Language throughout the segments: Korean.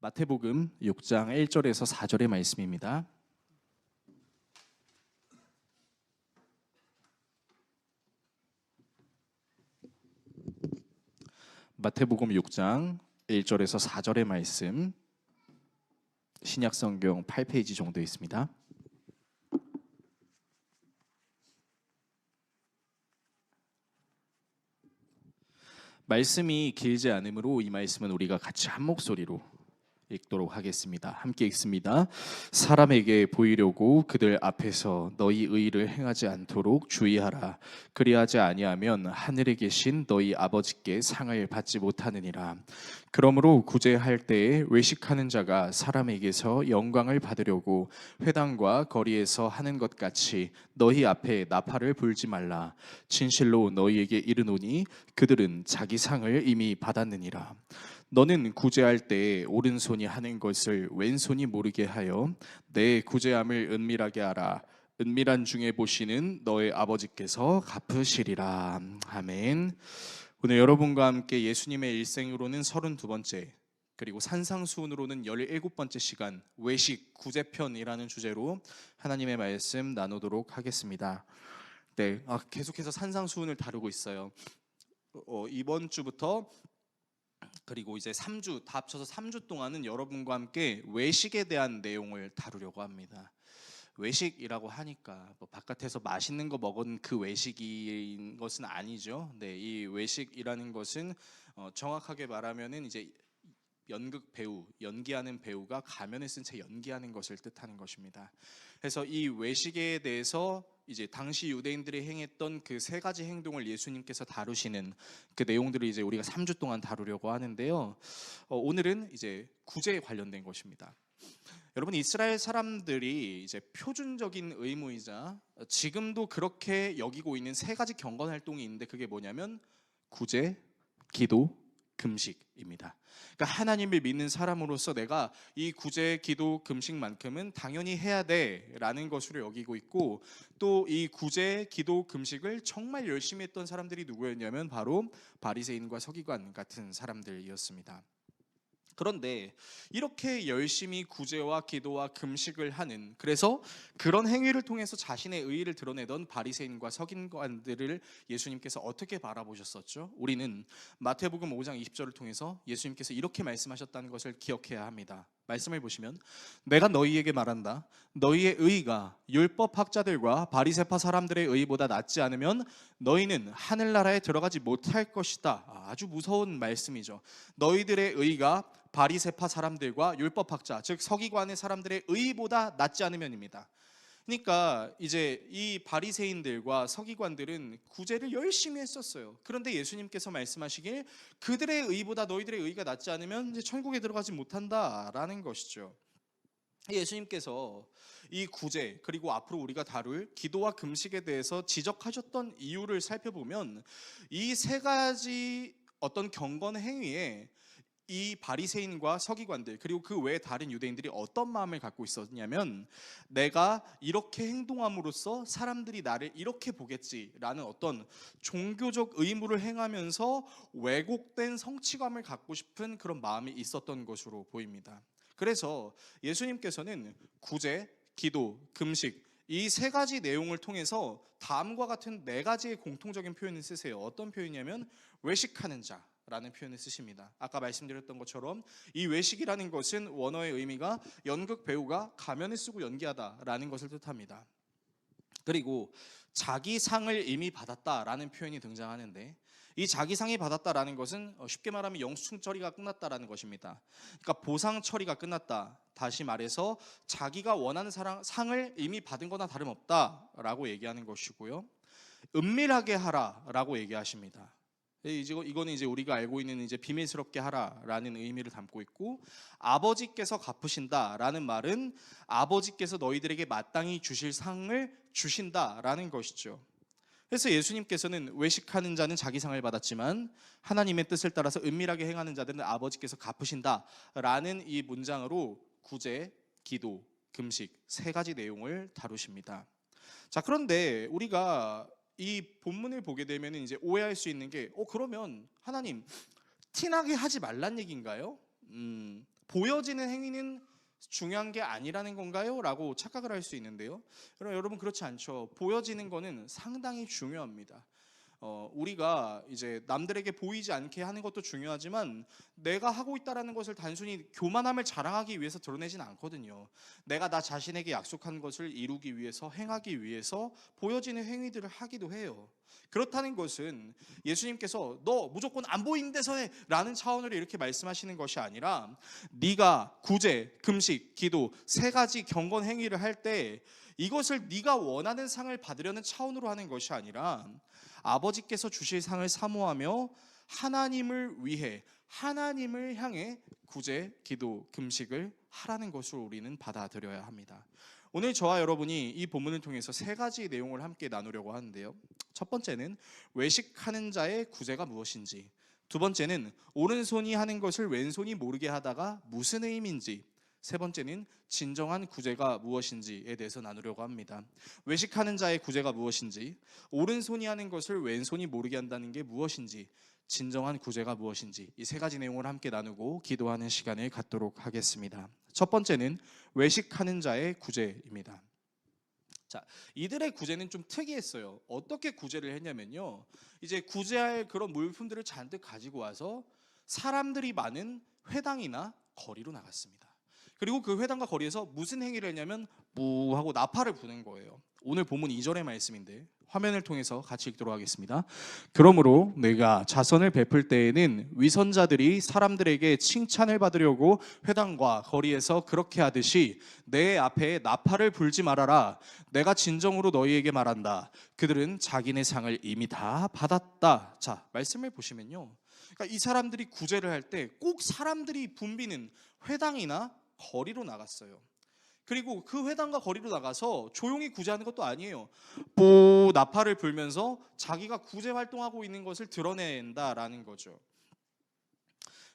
마태복음 6장 1절에서 4절의 말씀입니다. 마태복음 6장 1절에서 4절의 말씀, 신약성경 8페이지 정도 있습니다. 말씀이 길지 않으므로 이 말씀은 우리가 같이 한 목소리로 읽도록 하겠습니다. 함께 읽습니다. 사람에게 보이려고 그들 앞에서 너희 의를 행하지 않도록 주의하라. 그리하지 아니하면 하늘에 계신 너희 아버지께 상을 받지 못하느니라. 그러므로 구제할 때에 외식하는 자가 사람에게서 영광을 받으려고 회당과 거리에서 하는 것 같이 너희 앞에 나팔을 불지 말라. 진실로 너희에게 이르노니 그들은 자기 상을 이미 받았느니라. 너는 구제할 때에 오른손이 하는 것을 왼손이 모르게 하여 내 구제함을 은밀하게 하라. 은밀한 중에 보시는 너의 아버지께서 갚으시리라. 아멘. 오늘 여러분과 함께 예수님의 일생으로는 32번째, 그리고 산상수훈으로는 17번째 시간, 외식 구제편이라는 주제로 하나님의 말씀 나누도록 하겠습니다. 네, 계속해서 산상수훈을 다루고 있어요. 이번 주부터 그리고 이제 3주, 다 합쳐서 3주 동안은 여러분과 함께 외식에 대한 내용을 다루려고 합니다. 외식이라고 하니까 뭐 바깥에서 맛있는 거 먹은 그 외식인 것은 아니죠. 네, 이 외식이라는 것은 정확하게 말하면은 이제 연극 배우, 연기하는 배우가 가면을 쓴 채 연기하는 것을 뜻하는 것입니다. 그래서 이 외식에 대해서 이제 당시 유대인들이 행했던 그 세 가지 행동을 예수님께서 다루시는 그 내용들을 이제 우리가 3주 동안 다루려고 하는데요. 오늘은 이제 구제에 관련된 것입니다. 여러분, 이스라엘 사람들이 이제 표준적인 의무이자 지금도 그렇게 여기고 있는 세 가지 경건 활동이 있는데, 그게 뭐냐면 구제, 기도, 금식입니다. 그러니까 하나님을 믿는 사람으로서 내가 이 구제, 기도, 금식만큼은 당연히 해야 돼라는 것으로 여기고 있고, 또 이 구제, 기도, 금식을 정말 열심히 했던 사람들이 누구였냐면 바로 바리새인과 서기관 같은 사람들이었습니다. 그런데 이렇게 열심히 구제와 기도와 금식을 하는, 그래서 그런 행위를 통해서 자신의 의의를 드러내던 바리새인과 서기관들을 예수님께서 어떻게 바라보셨었죠? 우리는 마태복음 5장 20절을 통해서 예수님께서 이렇게 말씀하셨다는 것을 기억해야 합니다. 말씀을 보시면, 내가 너희에게 말한다. 너희의 의의가 율법학자들과 바리새파 사람들의 의의보다 낫지 않으면 너희는 하늘나라에 들어가지 못할 것이다. 아주 무서운 말씀이죠. 너희들의 의의가 바리새파 사람들과 율법학자, 즉 서기관의 사람들의 의의보다 낫지 않으면입니다. 그러니까 이제 이 바리새인들과 서기관들은 구제를 열심히 했었어요. 그런데 예수님께서 말씀하시길 그들의 의의보다 너희들의 의의가 낫지 않으면 이제 천국에 들어가지 못한다라는 것이죠. 예수님께서 이 구제, 그리고 앞으로 우리가 다룰 기도와 금식에 대해서 지적하셨던 이유를 살펴보면 이 세 가지 어떤 경건 행위에 이 바리새인과 서기관들, 그리고 그 외에 다른 유대인들이 어떤 마음을 갖고 있었냐면, 내가 이렇게 행동함으로써 사람들이 나를 이렇게 보겠지라는 어떤 종교적 의무를 행하면서 왜곡된 성취감을 갖고 싶은 그런 마음이 있었던 것으로 보입니다. 그래서 예수님께서는 구제, 기도, 금식, 이 세 가지 내용을 통해서 다음과 같은 네 가지의 공통적인 표현을 쓰세요. 어떤 표현이냐면 외식하는 자 라는 표현을 쓰십니다. 아까 말씀드렸던 것처럼 이 외식이라는 것은 원어의 의미가 연극 배우가 가면을 쓰고 연기하다라는 것을 뜻합니다. 그리고 자기 상을 이미 받았다라는 표현이 등장하는데, 이 자기 상이 받았다라는 것은 쉽게 말하면 영수증 처리가 끝났다라는 것입니다. 그러니까 보상 처리가 끝났다. 다시 말해서 자기가 원하는 상을 이미 받은 거나 다름없다라고 얘기하는 것이고요. 은밀하게 하라라고 얘기하십니다. 이거는 이제 우리가 알고 있는 이제 비밀스럽게 하라라는 의미를 담고 있고, 아버지께서 갚으신다라는 말은 아버지께서 너희들에게 마땅히 주실 상을 주신다라는 것이죠. 그래서 예수님께서는 외식하는 자는 자기 상을 받았지만 하나님의 뜻을 따라서 은밀하게 행하는 자들은 아버지께서 갚으신다라는 이 문장으로 구제, 기도, 금식 세 가지 내용을 다루십니다. 자, 그런데 우리가 이 본문을 보게 되면 이제 오해할 수 있는 게, 그러면 하나님 티나게 하지 말란 얘기인가요? 보여지는 행위는 중요한 게 아니라는 건가요? 라고 착각을 할 수 있는데요. 여러분 그렇지 않죠. 보여지는 거는 상당히 중요합니다. 우리가 이제 남들에게 보이지 않게 하는 것도 중요하지만 내가 하고 있다라는 것을 단순히 교만함을 자랑하기 위해서 드러내진 않거든요. 내가 나 자신에게 약속한 것을 이루기 위해서, 행하기 위해서 보여지는 행위들을 하기도 해요. 그렇다는 것은 예수님께서 너 무조건 안 보이는 데서 해 라는 차원으로 이렇게 말씀하시는 것이 아니라, 네가 구제, 금식, 기도 세 가지 경건 행위를 할 때 이것을 네가 원하는 상을 받으려는 차원으로 하는 것이 아니라 아버지께서 주실 상을 사모하며 하나님을 위해, 하나님을 향해 구제, 기도, 금식을 하라는 것을 우리는 받아들여야 합니다. 오늘 저와 여러분이 이 본문을 통해서 세 가지 내용을 함께 나누려고 하는데요. 첫 번째는 외식하는 자의 구제가 무엇인지, 두 번째는 오른손이 하는 것을 왼손이 모르게 하다가 무슨 의미인지, 세 번째는 진정한 구제가 무엇인지에 대해서 나누려고 합니다. 외식하는 자의 구제가 무엇인지, 오른손이 하는 것을 왼손이 모르게 한다는 게 무엇인지, 진정한 구제가 무엇인지, 이 세 가지 내용을 함께 나누고 기도하는 시간을 갖도록 하겠습니다. 첫 번째는 외식하는 자의 구제입니다. 자, 이들의 구제는 좀 특이했어요. 어떻게 구제를 했냐면요, 이제 구제할 그런 물품들을 잔뜩 가지고 와서 사람들이 많은 회당이나 거리로 나갔습니다. 그리고 그 회당과 거리에서 무슨 행위를 했냐면 무 하고 나팔을 부는 거예요. 오늘 본문 2절의 말씀인데 화면을 통해서 같이 읽도록 하겠습니다. 그러므로 내가 자선을 베풀 때에는 위선자들이 사람들에게 칭찬을 받으려고 회당과 거리에서 그렇게 하듯이 내 앞에 나팔을 불지 말아라. 내가 진정으로 너희에게 말한다. 그들은 자기네 상을 이미 다 받았다. 자, 말씀을 보시면요, 그러니까 이 사람들이 구제를 할 때 꼭 사람들이 붐비는 회당이나 거리로 나갔어요. 그리고 그 회당과 거리로 나가서 조용히 구제하는 것도 아니에요. 뽀 나팔을 불면서 자기가 구제 활동하고 있는 것을 드러낸다라는 거죠.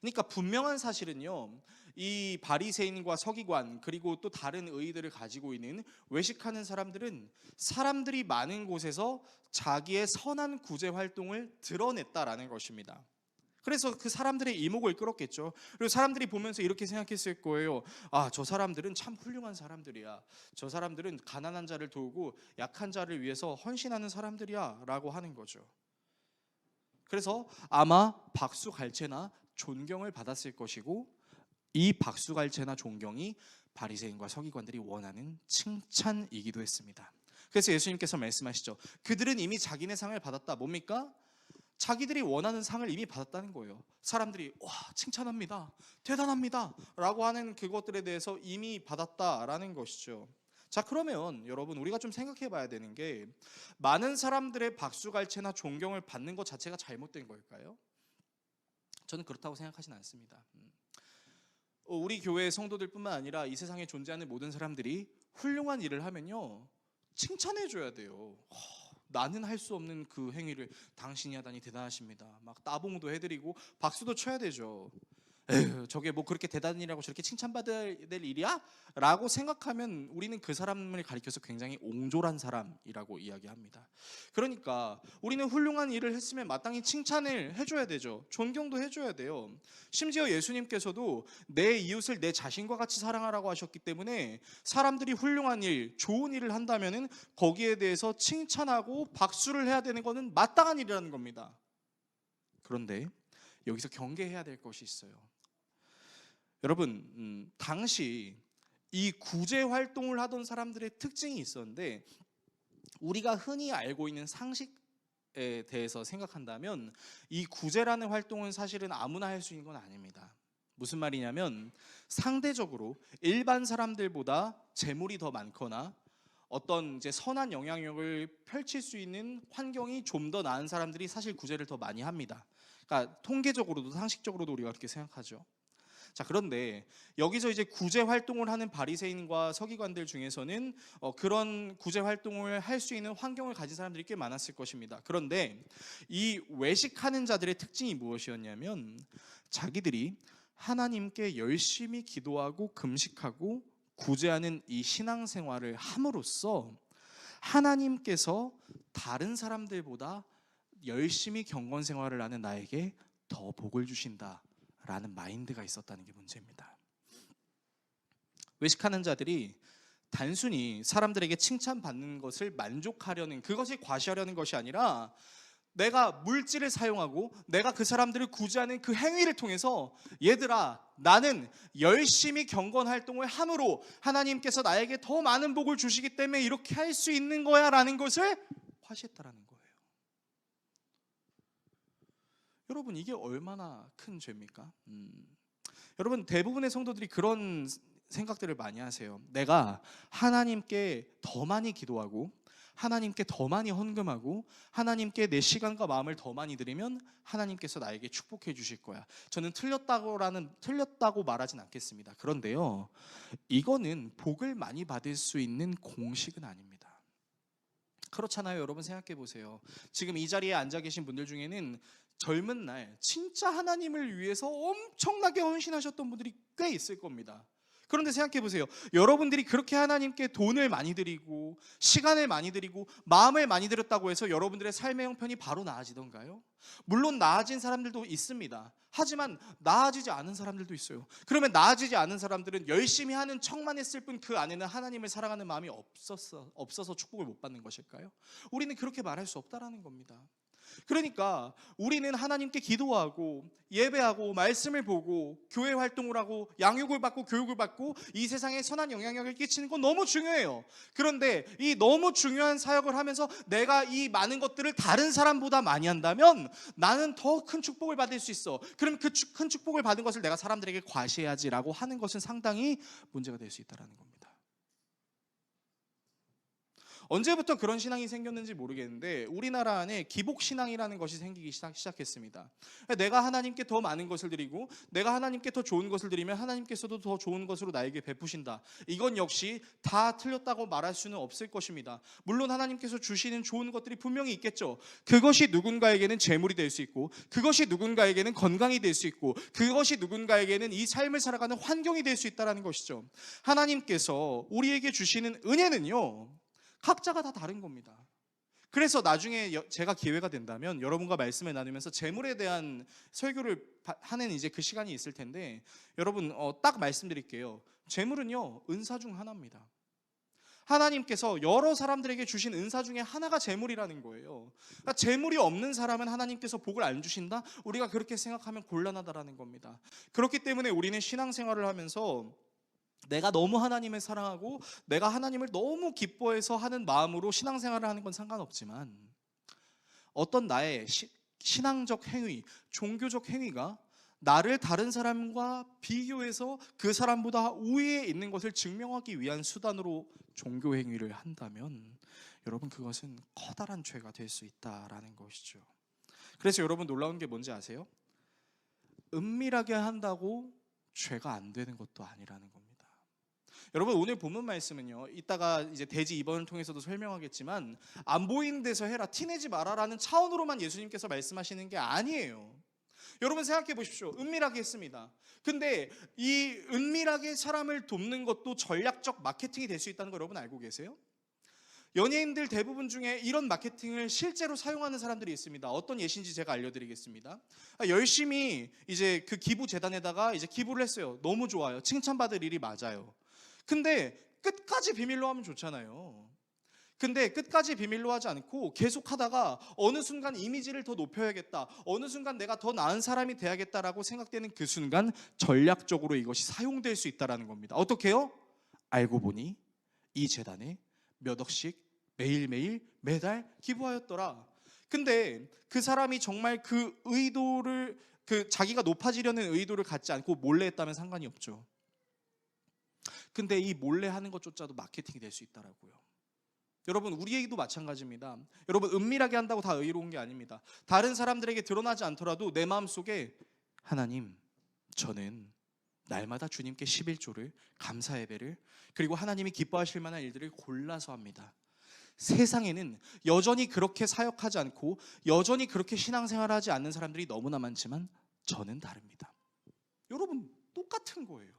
그러니까 분명한 사실은요, 이 바리새인과 서기관 그리고 또 다른 의의들을 가지고 있는 외식하는 사람들은 사람들이 많은 곳에서 자기의 선한 구제 활동을 드러냈다라는 것입니다. 그래서 그 사람들의 이목을 끌었겠죠. 그리고 사람들이 보면서 이렇게 생각했을 거예요. 아, 저 사람들은 참 훌륭한 사람들이야. 저 사람들은 가난한 자를 도우고 약한 자를 위해서 헌신하는 사람들이야 라고 하는 거죠. 그래서 아마 박수갈채나 존경을 받았을 것이고, 이 박수갈채나 존경이 바리새인과 서기관들이 원하는 칭찬이기도 했습니다. 그래서 예수님께서 말씀하시죠. 그들은 이미 자기네 상을 받았다. 뭡니까? 자기들이 원하는 상을 이미 받았다는 거예요. 사람들이 와, 칭찬합니다, 대단합니다 라고 하는 그것들에 대해서 이미 받았다라는 것이죠. 자, 그러면 여러분 우리가 좀 생각해 봐야 되는 게, 많은 사람들의 박수갈채나 존경을 받는 것 자체가 잘못된 걸까요? 저는 그렇다고 생각하진 않습니다. 우리 교회의 성도들뿐만 아니라 이 세상에 존재하는 모든 사람들이 훌륭한 일을 하면요, 칭찬해 줘야 돼요. 나는 할 수 없는 그 행위를 당신이 하다니 대단하십니다. 막 따봉도 해드리고 박수도 쳐야 되죠. 에휴, 저게 뭐 그렇게 대단한 일이라고 저렇게 칭찬받아야 될 일이야? 라고 생각하면 우리는 그 사람을 가리켜서 굉장히 옹졸한 사람이라고 이야기합니다. 그러니까 우리는 훌륭한 일을 했으면 마땅히 칭찬을 해줘야 되죠. 존경도 해줘야 돼요. 심지어 예수님께서도 내 이웃을 내 자신과 같이 사랑하라고 하셨기 때문에 사람들이 훌륭한 일, 좋은 일을 한다면 거기에 대해서 칭찬하고 박수를 해야 되는 것은 마땅한 일이라는 겁니다. 그런데 여기서 경계해야 될 것이 있어요. 여러분, 당시 이 구제 활동을 하던 사람들의 특징이 있었는데, 우리가 흔히 알고 있는 상식에 대해서 생각한다면 이 구제라는 활동은 사실은 아무나 할 수 있는 건 아닙니다. 무슨 말이냐면, 상대적으로 일반 사람들보다 재물이 더 많거나 어떤 이제 선한 영향력을 펼칠 수 있는 환경이 좀 더 나은 사람들이 사실 구제를 더 많이 합니다. 그러니까 통계적으로도 상식적으로도 우리가 그렇게 생각하죠. 자, 그런데 여기서 이제 구제 활동을 하는 바리새인과 서기관들 중에서는 그런 구제 활동을 할 수 있는 환경을 가진 사람들이 꽤 많았을 것입니다. 그런데 이 외식하는 자들의 특징이 무엇이었냐면, 자기들이 하나님께 열심히 기도하고 금식하고 구제하는 이 신앙생활을 함으로써 하나님께서 다른 사람들보다 열심히 경건생활을 하는 나에게 더 복을 주신다 라는 마인드가 있었다는 게 문제입니다. 외식하는 자들이 단순히 사람들에게 칭찬받는 것을 만족하려는, 그것이 과시하려는 것이 아니라 내가 물질을 사용하고 내가 그 사람들을 구제하는 그 행위를 통해서 얘들아, 나는 열심히 경건 활동을 함으로 하나님께서 나에게 더 많은 복을 주시기 때문에 이렇게 할 수 있는 거야 라는 것을 과시했다라는 거예요. 여러분, 이게 얼마나 큰 죄입니까? 여러분, 대부분의 성도들이 그런 생각들을 많이 하세요. 내가 하나님께 더 많이 기도하고 하나님께 더 많이 헌금하고 하나님께 내 시간과 마음을 더 많이 드리면 하나님께서 나에게 축복해 주실 거야. 저는 틀렸다고 말하진 않겠습니다. 그런데요, 이거는 복을 많이 받을 수 있는 공식은 아닙니다. 그렇잖아요. 여러분 생각해 보세요. 지금 이 자리에 앉아 계신 분들 중에는 젊은 날 진짜 하나님을 위해서 엄청나게 헌신하셨던 분들이 꽤 있을 겁니다. 그런데 생각해 보세요. 여러분들이 그렇게 하나님께 돈을 많이 드리고 시간을 많이 드리고 마음을 많이 드렸다고 해서 여러분들의 삶의 형편이 바로 나아지던가요? 물론 나아진 사람들도 있습니다. 하지만 나아지지 않은 사람들도 있어요. 그러면 나아지지 않은 사람들은 열심히 하는 척만 했을 뿐 그 안에는 하나님을 사랑하는 마음이 없어서 축복을 못 받는 것일까요? 우리는 그렇게 말할 수 없다라는 겁니다. 그러니까 우리는 하나님께 기도하고 예배하고 말씀을 보고 교회 활동을 하고 양육을 받고 교육을 받고 이 세상에 선한 영향력을 끼치는 건 너무 중요해요. 그런데 이 너무 중요한 사역을 하면서 내가 이 많은 것들을 다른 사람보다 많이 한다면 나는 더 큰 축복을 받을 수 있어. 그럼 그 큰 축복을 받은 것을 내가 사람들에게 과시해야지라고 하는 것은 상당히 문제가 될 수 있다는 겁니다. 언제부터 그런 신앙이 생겼는지 모르겠는데 우리나라 안에 기복신앙이라는 것이 생기기 시작했습니다. 내가 하나님께 더 많은 것을 드리고 내가 하나님께 더 좋은 것을 드리면 하나님께서도 더 좋은 것으로 나에게 베푸신다. 이건 역시 다 틀렸다고 말할 수는 없을 것입니다. 물론 하나님께서 주시는 좋은 것들이 분명히 있겠죠. 그것이 누군가에게는 재물이 될 수 있고 그것이 누군가에게는 건강이 될 수 있고 그것이 누군가에게는 이 삶을 살아가는 환경이 될 수 있다는 것이죠. 하나님께서 우리에게 주시는 은혜는요, 각자가 다 다른 겁니다. 그래서 나중에 제가 기회가 된다면 여러분과 말씀을 나누면서 재물에 대한 설교를 하는 이제 그 시간이 있을 텐데 여러분 딱 말씀드릴게요. 재물은요, 은사 중 하나입니다. 하나님께서 여러 사람들에게 주신 은사 중에 하나가 재물이라는 거예요. 그러니까 재물이 없는 사람은 하나님께서 복을 안 주신다? 우리가 그렇게 생각하면 곤란하다라는 겁니다. 그렇기 때문에 우리는 신앙생활을 하면서 내가 너무 하나님을 사랑하고 내가 하나님을 너무 기뻐해서 하는 마음으로 신앙생활을 하는 건 상관없지만 어떤 나의 신앙적 행위, 종교적 행위가 나를 다른 사람과 비교해서 그 사람보다 우위에 있는 것을 증명하기 위한 수단으로 종교 행위를 한다면 여러분, 그것은 커다란 죄가 될 수 있다라는 것이죠. 그래서 여러분, 놀라운 게 뭔지 아세요? 은밀하게 한다고 죄가 안 되는 것도 아니라는 겁니다. 여러분, 오늘 본문 말씀은요, 이따가 이제 대지 2번을 통해서도 설명하겠지만 안 보이는 데서 해라, 티내지 마라라는 차원으로만 예수님께서 말씀하시는 게 아니에요. 여러분 생각해 보십시오. 은밀하게 했습니다. 근데 이 은밀하게 사람을 돕는 것도 전략적 마케팅이 될 수 있다는 거 여러분 알고 계세요? 연예인들 대부분 중에 이런 마케팅을 실제로 사용하는 사람들이 있습니다. 어떤 예시인지 제가 알려드리겠습니다. 열심히 이제 그 기부 재단에다가 이제 기부를 했어요. 너무 좋아요. 칭찬받을 일이 맞아요. 근데 끝까지 비밀로 하면 좋잖아요. 근데 끝까지 비밀로 하지 않고 계속 하다가 어느 순간 이미지를 더 높여야겠다, 어느 순간 내가 더 나은 사람이 돼야겠다라고 생각되는 그 순간 전략적으로 이것이 사용될 수 있다는 겁니다. 어떻게 해요? 알고 보니 이 재단에 몇 억씩 매일매일 매달 기부하였더라. 근데 그 사람이 정말 그 의도를, 자기가 높아지려는 의도를 갖지 않고 몰래 했다면 상관이 없죠. 근데 이 몰래 하는 것조차도 마케팅이 될 수 있다라고요. 여러분, 우리에게도 마찬가지입니다. 여러분, 은밀하게 한다고 다 의로운 게 아닙니다. 다른 사람들에게 드러나지 않더라도 내 마음속에 하나님, 저는 날마다 주님께 11조를, 감사 예배를, 그리고 하나님이 기뻐하실 만한 일들을 골라서 합니다. 세상에는 여전히 그렇게 사역하지 않고 여전히 그렇게 신앙생활을 하지 않는 사람들이 너무나 많지만 저는 다릅니다. 여러분, 똑같은 거예요.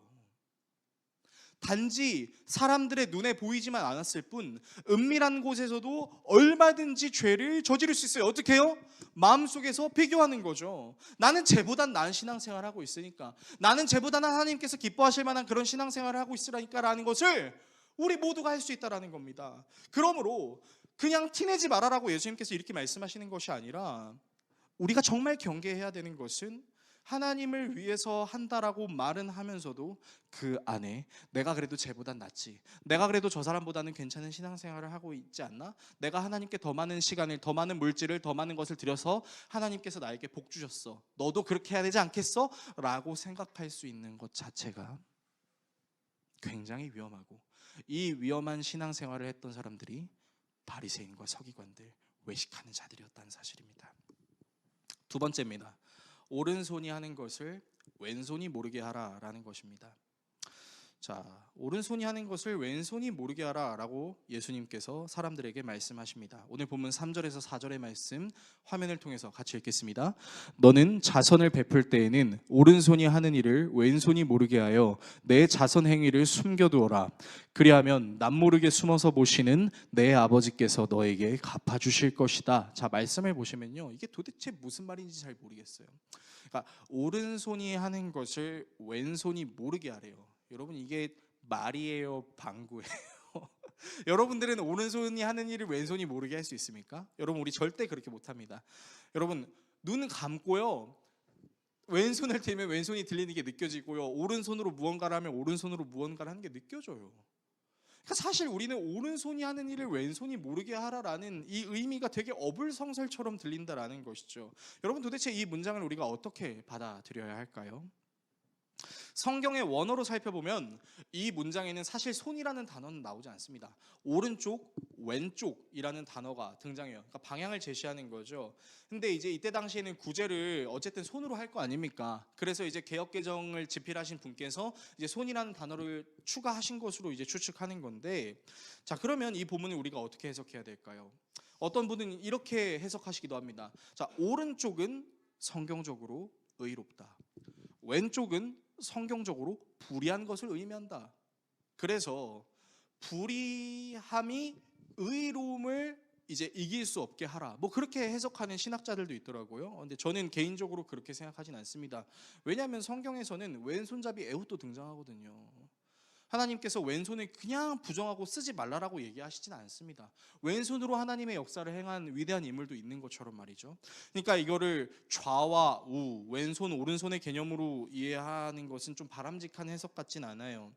단지 사람들의 눈에 보이지만 않았을 뿐 은밀한 곳에서도 얼마든지 죄를 저지를 수 있어요. 어떻게 해요? 마음속에서 비교하는 거죠. 나는 쟤보단 나은 신앙생활을 하고 있으니까, 나는 쟤보다는 하나님께서 기뻐하실 만한 그런 신앙생활을 하고 있으니까라는 것을 우리 모두가 할 수 있다는 겁니다. 그러므로 그냥 티내지 말아라고 예수님께서 이렇게 말씀하시는 것이 아니라, 우리가 정말 경계해야 되는 것은 하나님을 위해서 한다라고 말은 하면서도 그 안에 내가 그래도 쟤보단 낫지, 내가 그래도 저 사람보다는 괜찮은 신앙생활을 하고 있지 않나, 내가 하나님께 더 많은 시간을, 더 많은 물질을, 더 많은 것을 들여서 하나님께서 나에게 복 주셨어, 너도 그렇게 해야 되지 않겠어? 라고 생각할 수 있는 것 자체가 굉장히 위험하고, 이 위험한 신앙생활을 했던 사람들이 바리새인과 서기관들, 외식하는 자들이었다는 사실입니다. 두 번째입니다. 오른손이 하는 것을 왼손이 모르게 하라라는 것입니다. 자, 오른손이 하는 것을 왼손이 모르게 하라라고 예수님께서 사람들에게 말씀하십니다. 오늘 본문 3절에서 4절의 말씀 화면을 통해서 같이 읽겠습니다. 너는 자선을 베풀 때에는 오른손이 하는 일을 왼손이 모르게 하여 내 자선 행위를 숨겨두어라. 그리하면 남모르게 숨어서 보시는 내 아버지께서 너에게 갚아주실 것이다. 자, 말씀을 보시면요, 이게 도대체 무슨 말인지 잘 모르겠어요. 그러니까 오른손이 하는 것을 왼손이 모르게 하래요. 여러분, 이게 말이에요, 방구예요? 여러분들은 오른손이 하는 일을 왼손이 모르게 할 수 있습니까? 여러분, 우리 절대 그렇게 못합니다. 여러분, 눈 감고요, 왼손을 들면 왼손이 들리는 게 느껴지고요, 오른손으로 무언가를 하면 오른손으로 무언가를 하는 게 느껴져요. 그러니까 사실 우리는 오른손이 하는 일을 왼손이 모르게 하라라는 이 의미가 되게 어불성설처럼 들린다라는 것이죠. 여러분, 도대체 이 문장을 우리가 어떻게 받아들여야 할까요? 성경의 원어로 살펴보면 이 문장에는 사실 손이라는 단어는 나오지 않습니다. 오른쪽, 왼쪽이라는 단어가 등장해요. 그러니까 방향을 제시하는 거죠. 근데 이제 이때 당시에는 구제를 어쨌든 손으로 할 거 아닙니까? 그래서 이제 개역개정을 집필하신 분께서 이제 손이라는 단어를 추가하신 것으로 이제 추측하는 건데, 자, 그러면 이 본문을 우리가 어떻게 해석해야 될까요? 어떤 분은 이렇게 해석하시기도 합니다. 자, 오른쪽은 성경적으로 의롭다, 왼쪽은 성경적으로 불의한 것을 의미한다. 그래서 불의함이 의로움을 이제 이길 수 없게 하라, 뭐 그렇게 해석하는 신학자들도 있더라고요. 근데 저는 개인적으로 그렇게 생각하진 않습니다. 왜냐하면 성경에서는 왼손잡이 에훗도 등장하거든요. 하나님께서 왼손을 그냥 부정하고 쓰지 말라라고 얘기하시진 않습니다. 왼손으로 하나님의 역사를 행한 위대한 인물도 있는 것처럼 말이죠. 그러니까 이거를 좌와 우, 왼손 오른손의 개념으로 이해하는 것은 좀 바람직한 해석 같진 않아요.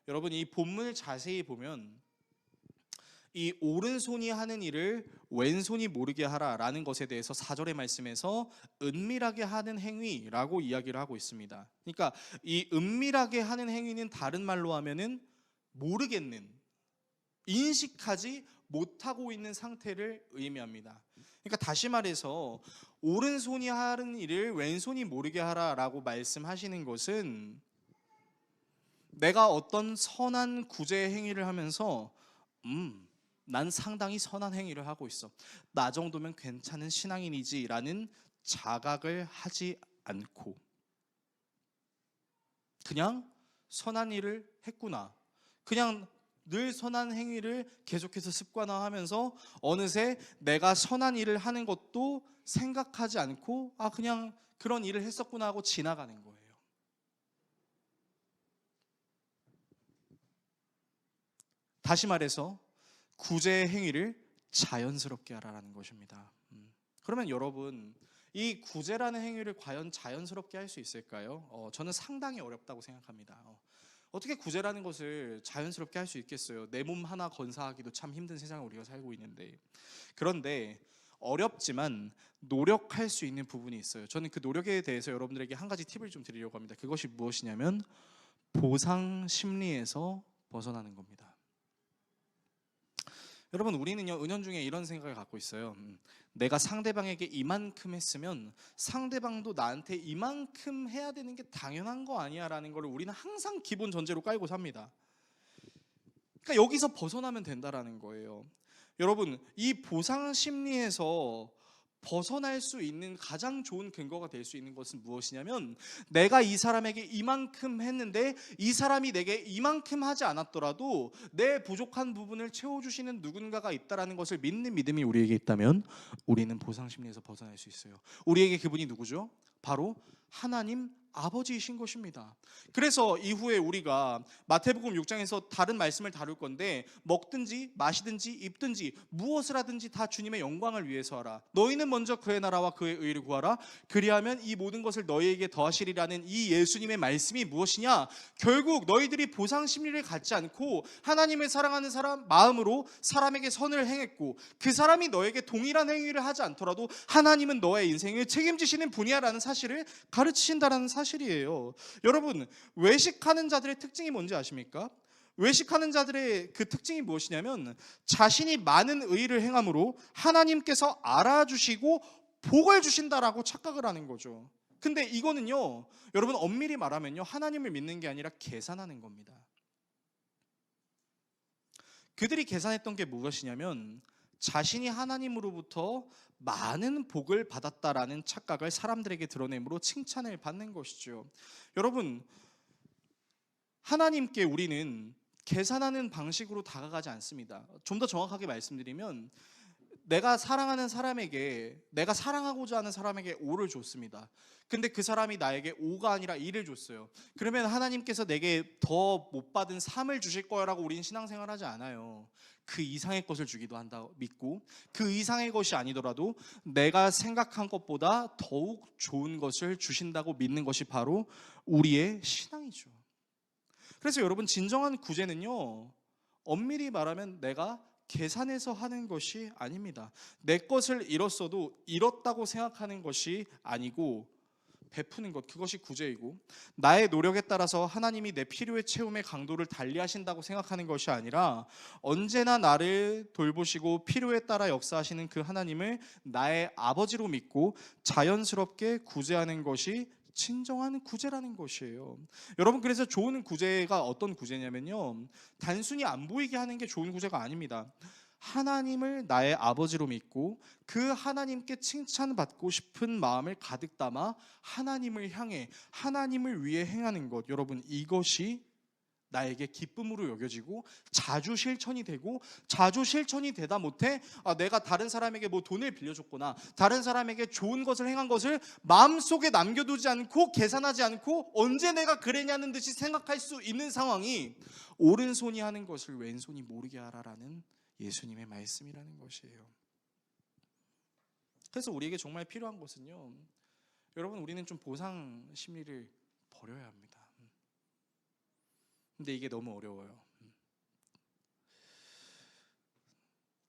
여러분, 이 본문을 자세히 보면 이 오른손이 하는 일을 왼손이 모르게 하라라는 것에 대해서 4절의 말씀에서 은밀하게 하는 행위라고 이야기를 하고 있습니다. 그러니까 이 은밀하게 하는 행위는 다른 말로 하면은 모르겠는, 인식하지 못하고 있는 상태를 의미합니다. 그러니까 다시 말해서 오른손이 하는 일을 왼손이 모르게 하라라고 말씀하시는 것은, 내가 어떤 선한 구제 행위를 하면서 난 상당히 선한 행위를 하고 있어, 나 정도면 괜찮은 신앙인이지 라는 자각을 하지 않고 그냥 선한 일을 했구나, 그냥 늘 선한 행위를 계속해서 습관화하면서 어느새 내가 선한 일을 하는 것도 생각하지 않고 그냥 그런 일을 했었구나 하고 지나가는 거예요. 다시 말해서 구제의 행위를 자연스럽게 하라는 것입니다. 그러면 여러분, 이 구제라는 행위를 과연 자연스럽게 할 수 있을까요? 저는 상당히 어렵다고 생각합니다. 어떻게 구제라는 것을 자연스럽게 할 수 있겠어요? 내 몸 하나 건사하기도 참 힘든 세상을 우리가 살고 있는데. 그런데 어렵지만 노력할 수 있는 부분이 있어요. 저는 그 노력에 대해서 여러분들에게 한 가지 팁을 좀 드리려고 합니다. 그것이 무엇이냐면 보상 심리에서 벗어나는 겁니다. 여러분, 우리는요, 은연중에 이런 생각을 갖고 있어요. 내가 상대방에게 이만큼 했으면 상대방도 나한테 이만큼 해야 되는 게 당연한 거 아니야 라는 걸 우리는 항상 기본 전제로 깔고 삽니다. 그러니까 여기서 벗어나면 된다라는 거예요. 여러분, 이 보상 심리에서 벗어날 수 있는 가장 좋은 근거가 될 수 있는 것은 무엇이냐면, 내가 이 사람에게 이만큼 했는데 이 사람이 내게 이만큼 하지 않았더라도 내 부족한 부분을 채워주시는 누군가가 있다라는 것을 믿는 믿음이 우리에게 있다면 우리는 보상 심리에서 벗어날 수 있어요. 우리에게 그분이 누구죠? 바로 하나님 아버지이신 것입니다. 그래서 이후에 우리가 마태복음 6장에서 다른 말씀을 다룰 건데, 먹든지 마시든지 입든지 무엇을 하든지 다 주님의 영광을 위해서 하라. 너희는 먼저 그의 나라와 그의 의를 구하라. 그리하면 이 모든 것을 너희에게 더하시리라는 이 예수님의 말씀이 무엇이냐? 결국 너희들이 보상 심리를 갖지 않고 하나님을 사랑하는 사람 마음으로 사람에게 선을 행했고, 그 사람이 너에게 동일한 행위를 하지 않더라도 하나님은 너의 인생을 책임지시는 분이야라는 사실을 가르치신다라는 사실이에요. 여러분, 외식하는 자들의 특징이 뭔지 아십니까? 외식하는 자들의 그 특징이 무엇이냐면, 자신이 많은 의를 행함으로 하나님께서 알아주시고 복을 주신다라고 착각을 하는 거죠. 근데 이거는요, 여러분 엄밀히 말하면요, 하나님을 믿는 게 아니라 계산하는 겁니다. 그들이 계산했던 게 무엇이냐면, 자신이 하나님으로부터 많은 복을 받았다라는 착각을 사람들에게 드러내므로 칭찬을 받는 것이죠. 여러분, 하나님께 우리는 계산하는 방식으로 다가가지 않습니다. 좀 더 정확하게 말씀드리면, 내가 사랑하는 사람에게, 내가 사랑하고자 하는 사람에게 5를 줬습니다. 근데 그 사람이 나에게 5가 아니라 2를 줬어요. 그러면 하나님께서 내게 더 못 받은 3을 주실 거라고 우리는 신앙생활 하지 않아요. 그 이상의 것을 주기도 한다 믿고, 그 이상의 것이 아니더라도 내가 생각한 것보다 더욱 좋은 것을 주신다고 믿는 것이 바로 우리의 신앙이죠. 그래서 여러분, 진정한 구제는요, 엄밀히 말하면 내가 계산해서 하는 것이 아닙니다. 내 것을 잃었어도 잃었다고 생각하는 것이 아니고 베푸는 것, 그것이 구제이고, 나의 노력에 따라서 하나님이 내 필요의 채움의 강도를 달리하신다고 생각하는 것이 아니라 언제나 나를 돌보시고 필요에 따라 역사하시는 그 하나님을 나의 아버지로 믿고 자연스럽게 구제하는 것이 진정한 구제라는 것이에요. 여러분, 그래서 좋은 구제가 어떤 구제냐면요, 단순히 안 보이게 하는 게 좋은 구제가 아닙니다. 하나님을 나의 아버지로 믿고 그 하나님께 칭찬받고 싶은 마음을 가득 담아 하나님을 향해, 하나님을 위해 행하는 것, 여러분, 이것이 나에게 기쁨으로 여겨지고 자주 실천이 되고, 자주 실천이 되다 못해 내가 다른 사람에게 뭐 돈을 빌려줬거나 다른 사람에게 좋은 것을 행한 것을 마음속에 남겨두지 않고 계산하지 않고 언제 내가 그랬냐는 듯이 생각할 수 있는 상황이, 오른손이 하는 것을 왼손이 모르게 하라라는 예수님의 말씀이라는 것이에요. 그래서 우리에게 정말 필요한 것은요, 여러분, 우리는 좀 보상 심리를 버려야 합니다. 근데 이게 너무 어려워요.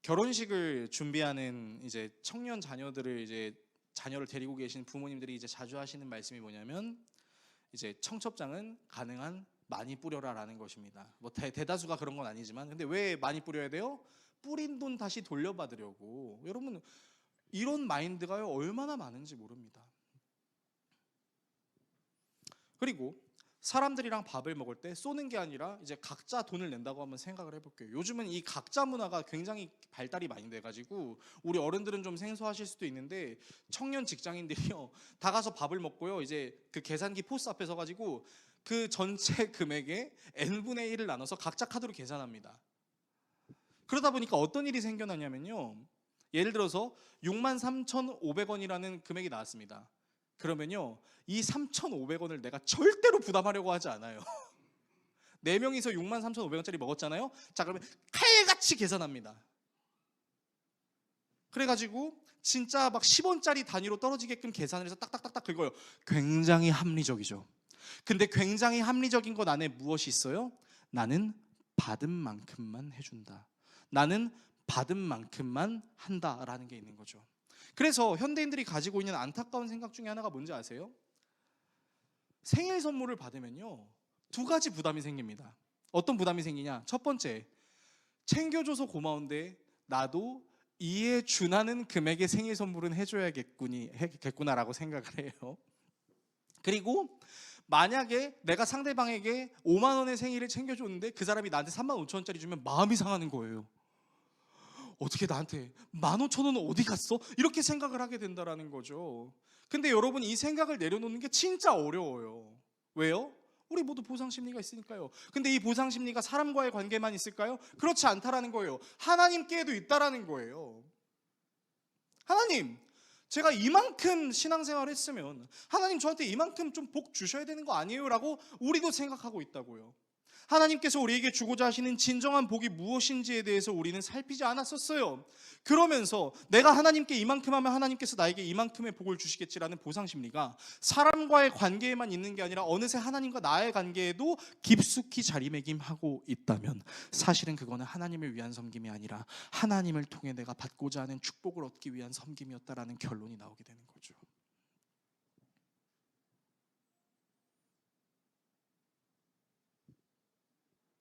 결혼식을 준비하는 이제 청년 자녀들을, 이제 자녀를 데리고 계신 부모님들이 이제 자주 하시는 말씀이 뭐냐면, 이제 청첩장은 가능한 많이 뿌려라라는 것입니다. 뭐 대다수가 그런 건 아니지만, 근데 왜 많이 뿌려야 돼요? 뿌린 돈 다시 돌려받으려고. 여러분, 이런 마인드가요 얼마나 많은지 모릅니다. 그리고 사람들이랑 밥을 먹을 때 쏘는 게 아니라 이제 각자 돈을 낸다고 한번 생각을 해볼게요. 요즘은 이 각자 문화가 굉장히 발달이 많이 돼가지고 우리 어른들은 좀 생소하실 수도 있는데, 청년 직장인들이요 다 가서 밥을 먹고요, 이제 그 계산기 포스 앞에 서가지고 그 전체 금액의 n분의 1을 나눠서 각자 카드로 계산합니다. 그러다 보니까 어떤 일이 생겨나냐면요, 예를 들어서 63,500원이라는 금액이 나왔습니다. 그러면요, 이 3,500원을 내가 절대로 부담하려고 하지 않아요. 4명이서 63,500원짜리 먹었잖아요. 자, 그러면 칼같이 계산합니다. 그래가지고 진짜 막 10원짜리 단위로 떨어지게끔 계산을 해서 딱딱딱딱 긁어요. 굉장히 합리적이죠. 근데 굉장히 합리적인 것 안에 무엇이 있어요? 나는 받은 만큼만 해준다. 나는 받은 만큼만 한다라는 게 있는 거죠. 그래서 현대인들이 가지고 있는 안타까운 생각 중에 하나가 뭔지 아세요? 생일 선물을 받으면요, 2가지 부담이 생깁니다. 어떤 부담이 생기냐? 첫 번째, 챙겨줘서 고마운데 나도 이에 준하는 금액의 생일 선물은 해줘야겠구나라고 생각을 해요. 그리고 만약에 내가 상대방에게 5만 원의 생일을 챙겨줬는데 그 사람이 나한테 3만 5천 원짜리 주면 마음이 상하는 거예요. 어떻게 나한테 15,000원은 어디 갔어? 이렇게 생각을 하게 된다라는 거죠. 근데 여러분, 이 생각을 내려놓는 게 진짜 어려워요. 왜요? 우리 모두 보상심리가 있으니까요. 근데 이 보상심리가 사람과의 관계만 있을까요? 그렇지 않다라는 거예요. 하나님께도 있다라는 거예요. 하나님, 제가 이만큼 신앙생활을 했으면 하나님 저한테 이만큼 좀 복 주셔야 되는 거 아니에요? 라고 우리도 생각하고 있다고요. 하나님께서 우리에게 주고자 하시는 진정한 복이 무엇인지에 대해서 우리는 살피지 않았었어요. 그러면서 내가 하나님께 이만큼 하면 하나님께서 나에게 이만큼의 복을 주시겠지라는 보상심리가 사람과의 관계에만 있는 게 아니라 어느새 하나님과 나의 관계에도 깊숙이 자리매김하고 있다면 사실은 그거는 하나님을 위한 섬김이 아니라 하나님을 통해 내가 받고자 하는 축복을 얻기 위한 섬김이었다라는 결론이 나오게 되는 거죠.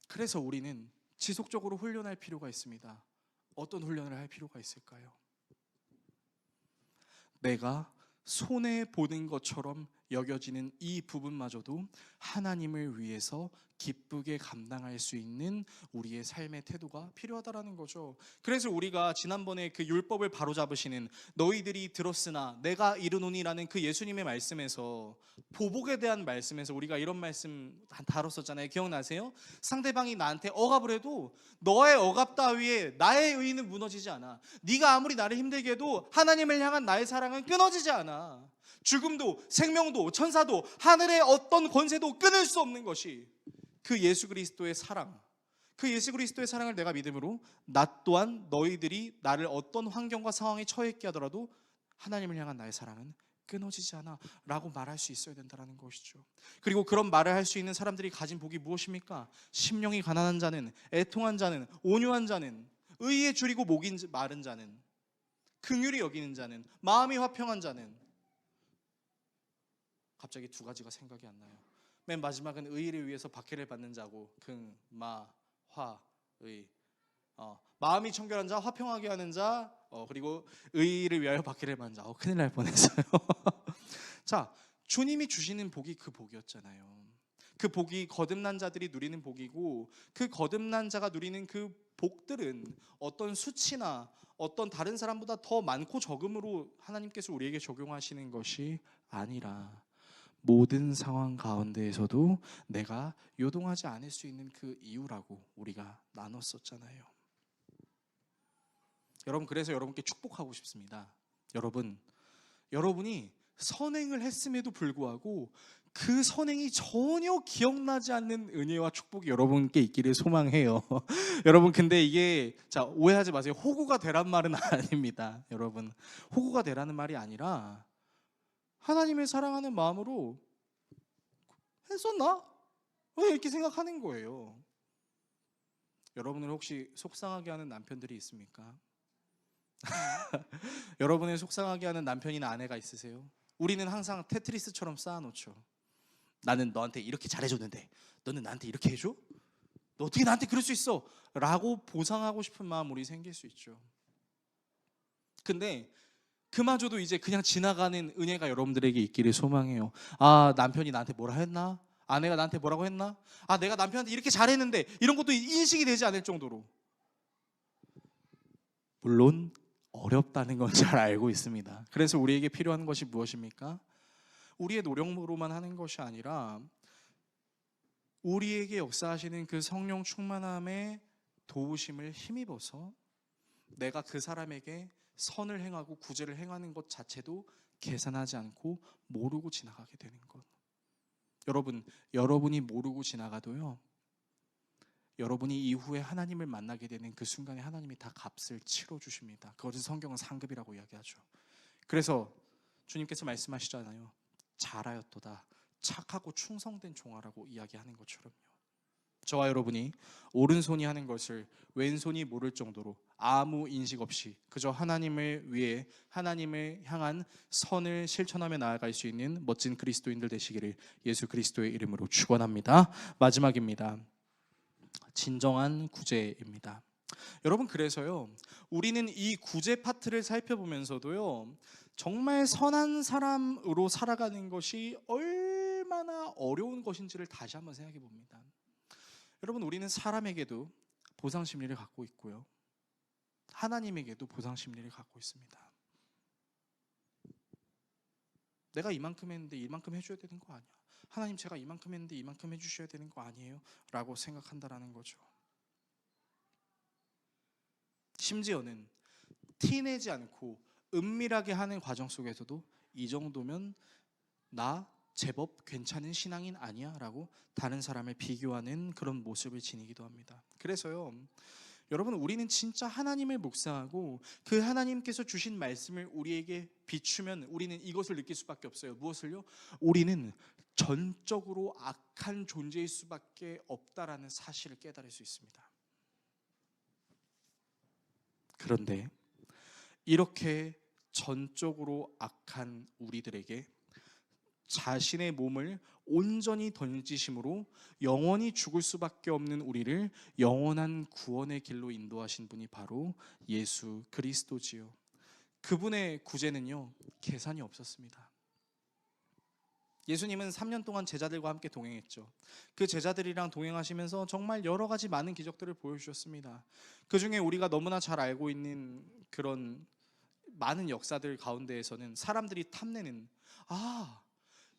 그래서 우리는 지속적으로 훈련할 필요가 있습니다. 어떤 훈련을 할 필요가 있을까요? 내가 손해 보는 것처럼 여겨지는 이 부분마저도 하나님을 위해서 기쁘게 감당할 수 있는 우리의 삶의 태도가 필요하다라는 거죠. 그래서 우리가 지난번에 그 율법을 바로잡으시는 너희들이 들었으나 내가 이르노니라는 그 예수님의 말씀에서, 보복에 대한 말씀에서 우리가 이런 말씀 다뤘었잖아요. 기억나세요? 상대방이 나한테 억압을 해도 너의 억압 따위에 나의 의의는 무너지지 않아. 네가 아무리 나를 힘들게 해도 하나님을 향한 나의 사랑은 끊어지지 않아. 죽음도 생명도 천사도 하늘의 어떤 권세도 끊을 수 없는 것이 그 예수 그리스도의 사랑, 그 예수 그리스도의 사랑을 내가 믿음으로 나 또한 너희들이 나를 어떤 환경과 상황에 처해 있게 하더라도 하나님을 향한 나의 사랑은 끊어지지 않아 라고 말할 수 있어야 된다는 것이죠. 그리고 그런 말을 할 수 있는 사람들이 가진 복이 무엇입니까? 심령이 가난한 자는, 애통한 자는, 온유한 자는, 의에 줄이고 목이 마른 자는, 긍휼히 여기는 자는, 마음이 화평한 자는. 갑자기 두 가지가 생각이 안 나요. 맨 마지막은 의를 위해서 박해를 받는 자고, 의, 마음이 청결한 자, 화평하게 하는 자, 그리고 의를 위하여 박해를 받는 자. 큰일 날 뻔했어요. 자, 주님이 주시는 복이 그 복이었잖아요. 그 복이 거듭난 자들이 누리는 복이고, 그 거듭난 자가 누리는 그 복들은 어떤 수치나 어떤 다른 사람보다 더 많고 적음으로 하나님께서 우리에게 적용하시는 것이 아니라 모든 상황 가운데에서도 내가 요동하지 않을 수 있는 그 이유라고 우리가 나눴었잖아요. 여러분, 그래서 여러분께 축복하고 싶습니다. 여러분이 선행을 했음에도 불구하고 그 선행이 전혀 기억나지 않는 은혜와 축복이 여러분께 있기를 소망해요. 여러분, 근데 이게, 자, 오해하지 마세요. 호구가 되란 말은 아닙니다. 여러분, 호구가 되라는 말이 아니라 하나님을 사랑하는 마음으로 했었나? 왜 이렇게 생각하는 거예요. 여러분을 혹시 속상하게 하는 남편들이 있습니까? 여러분을 속상하게 하는 남편이나 아내가 있으세요? 우리는 항상 테트리스처럼 쌓아놓죠. 나는 너한테 이렇게 잘해줬는데 너는 나한테 이렇게 해줘? 너 어떻게 나한테 그럴 수 있어? 라고 보상하고 싶은 마음 우리 생길 수 있죠. 근데 그마저도 이제 그냥 지나가는 은혜가 여러분들에게 있기를 소망해요. 아, 남편이 나한테 뭐라 했나? 아내가 나한테 뭐라고 했나? 아, 내가 남편한테 이렇게 잘했는데, 이런 것도 인식이 되지 않을 정도로. 물론 어렵다는 건 잘 알고 있습니다. 그래서 우리에게 필요한 것이 무엇입니까? 우리의 노력으로만 하는 것이 아니라 우리에게 역사하시는 그 성령 충만함의 도우심을 힘입어서 내가 그 사람에게 선을 행하고 구제를 행하는 것 자체도 계산하지 않고 모르고 지나가게 되는 것. 여러분이 모르고 지나가도요, 여러분이 이후에 하나님을 만나게 되는 그 순간에 하나님이 다 값을 치러주십니다. 그것을 성경은 상급이라고 이야기하죠. 그래서 주님께서 말씀하시잖아요. 잘하였도다, 착하고 충성된 종아라고 이야기하는 것처럼요. 저와 여러분이 오른손이 하는 것을 왼손이 모를 정도로 아무 인식 없이 그저 하나님을 위해, 하나님을 향한 선을 실천하며 나아갈 수 있는 멋진 그리스도인들 되시기를 예수 그리스도의 이름으로 축원합니다. 마지막입니다. 진정한 구제입니다. 여러분, 그래서요, 우리는 이 구제 파트를 살펴보면서도요, 정말 선한 사람으로 살아가는 것이 얼마나 어려운 것인지를 다시 한번 생각해 봅니다. 여러분, 우리는 사람에게도 보상 심리를 갖고 있고요, 하나님에게도 보상 심리를 갖고 있습니다. 내가 이만큼 했는데 이만큼 해줘야 되는 거 아니야? 하나님, 제가 이만큼 했는데 이만큼 해주셔야 되는 거 아니에요? 라고 생각한다라는 거죠. 심지어는 티내지 않고 은밀하게 하는 과정 속에서도 이 정도면 나 제법 괜찮은 신앙인 아니야? 라고 다른 사람을 비교하는 그런 모습을 지니기도 합니다. 그래서요, 여러분, 우리는 진짜 하나님을 묵상하고 그 하나님께서 주신 말씀을 우리에게 비추면 우리는 이것을 느낄 수밖에 없어요. 무엇을요? 우리는 전적으로 악한 존재일 수밖에 없다라는 사실을 깨달을 수 있습니다. 그런데 이렇게 전적으로 악한 우리들에게 자신의 몸을 온전히 던지심으로 영원히 죽을 수밖에 없는 우리를 영원한 구원의 길로 인도하신 분이 바로 예수 그리스도지요. 그분의 구제는요, 계산이 없었습니다. 예수님은 3년 동안 제자들과 함께 동행했죠. 그 제자들이랑 동행하시면서 정말 여러 가지 많은 기적들을 보여주셨습니다. 그 중에 우리가 너무나 잘 알고 있는 그런 많은 역사들 가운데에서는 사람들이 탐내는,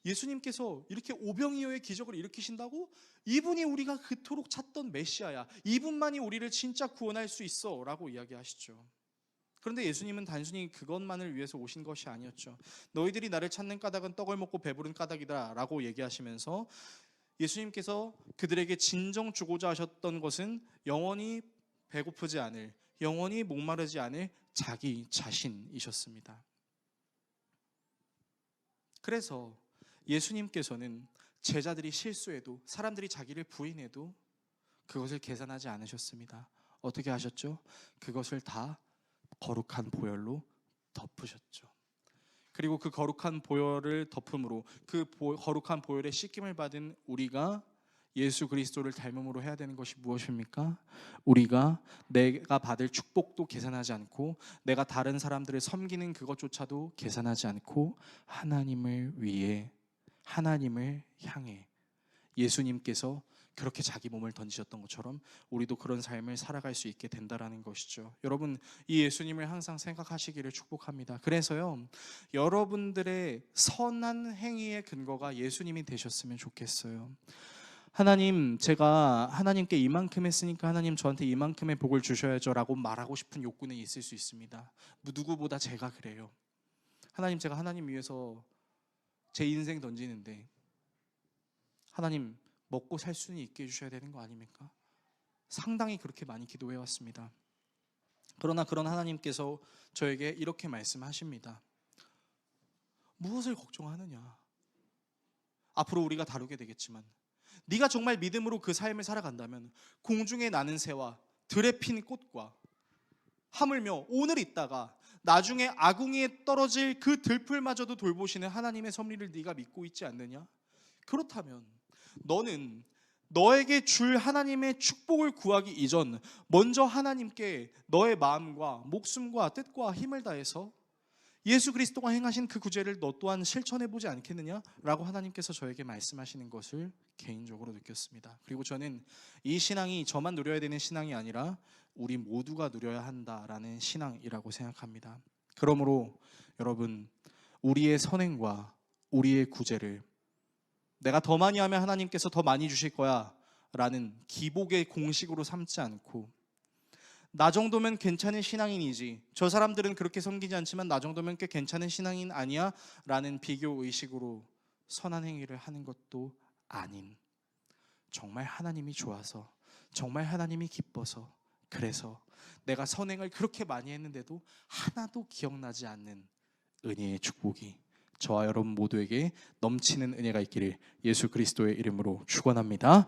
예수님께서 이렇게 오병이어의 기적을 일으키신다고? 이분이 우리가 그토록 찾던 메시아야. 이분만이 우리를 진짜 구원할 수 있어 라고 이야기하시죠. 그런데 예수님은 단순히 그것만을 위해서 오신 것이 아니었죠. 너희들이 나를 찾는 까닭은 떡을 먹고 배부른 까닭이다 라고 얘기하시면서 예수님께서 그들에게 진정 주고자 하셨던 것은 영원히 배고프지 않을, 영원히 목마르지 않을 자기 자신이셨습니다. 그래서 예수님께서는 제자들이 실수해도, 사람들이 자기를 부인해도 그것을 계산하지 않으셨습니다. 어떻게 하셨죠? 그것을 다 거룩한 보혈로 덮으셨죠. 그리고 그 거룩한 보혈을 덮음으로, 그 거룩한 보혈의 씻김을 받은 우리가 예수 그리스도를 닮음으로 해야 되는 것이 무엇입니까? 우리가 내가 받을 축복도 계산하지 않고, 내가 다른 사람들을 섬기는 그것조차도 계산하지 않고, 하나님을 위해, 하나님을 향해 예수님께서 그렇게 자기 몸을 던지셨던 것처럼 우리도 그런 삶을 살아갈 수 있게 된다라는 것이죠. 여러분, 이 예수님을 항상 생각하시기를 축복합니다. 그래서요, 여러분들의 선한 행위의 근거가 예수님이 되셨으면 좋겠어요. 하나님, 제가 하나님께 이만큼 했으니까 하나님 저한테 이만큼의 복을 주셔야죠 라고 말하고 싶은 욕구는 있을 수 있습니다. 누구보다 제가 그래요. 하나님, 제가 하나님 위해서 제 인생 던지는데 하나님 먹고 살 수는 있게 해주셔야 되는 거 아닙니까? 상당히 그렇게 많이 기도해 왔습니다. 그러나 그런 하나님께서 저에게 이렇게 말씀하십니다. 무엇을 걱정하느냐? 앞으로 우리가 다루게 되겠지만 네가 정말 믿음으로 그 삶을 살아간다면 공중에 나는 새와 들에 핀 꽃과 하물며 오늘 있다가 나중에 아궁이에 떨어질 그 들풀마저도 돌보시는 하나님의 섭리를 네가 믿고 있지 않느냐? 그렇다면 너는 너에게 줄 하나님의 축복을 구하기 이전 먼저 하나님께 너의 마음과 목숨과 뜻과 힘을 다해서 예수 그리스도가 행하신 그 구제를 너 또한 실천해보지 않겠느냐라고 하나님께서 저에게 말씀하시는 것을 개인적으로 느꼈습니다. 그리고 저는 이 신앙이 저만 누려야 되는 신앙이 아니라 우리 모두가 누려야 한다라는 신앙이라고 생각합니다. 그러므로 여러분, 우리의 선행과 우리의 구제를 내가 더 많이 하면 하나님께서 더 많이 주실 거야 라는 기복의 공식으로 삼지 않고, 나 정도면 괜찮은 신앙인이지, 저 사람들은 그렇게 섬기지 않지만 나 정도면 꽤 괜찮은 신앙인 아니야? 라는 비교의식으로 선한 행위를 하는 것도 아닌, 정말 하나님이 좋아서, 정말 하나님이 기뻐서, 그래서 내가 선행을 그렇게 많이 했는데도 하나도 기억나지 않는 은혜의 축복이 저와 여러분 모두에게 넘치는 은혜가 있기를 예수 그리스도의 이름으로 축원합니다.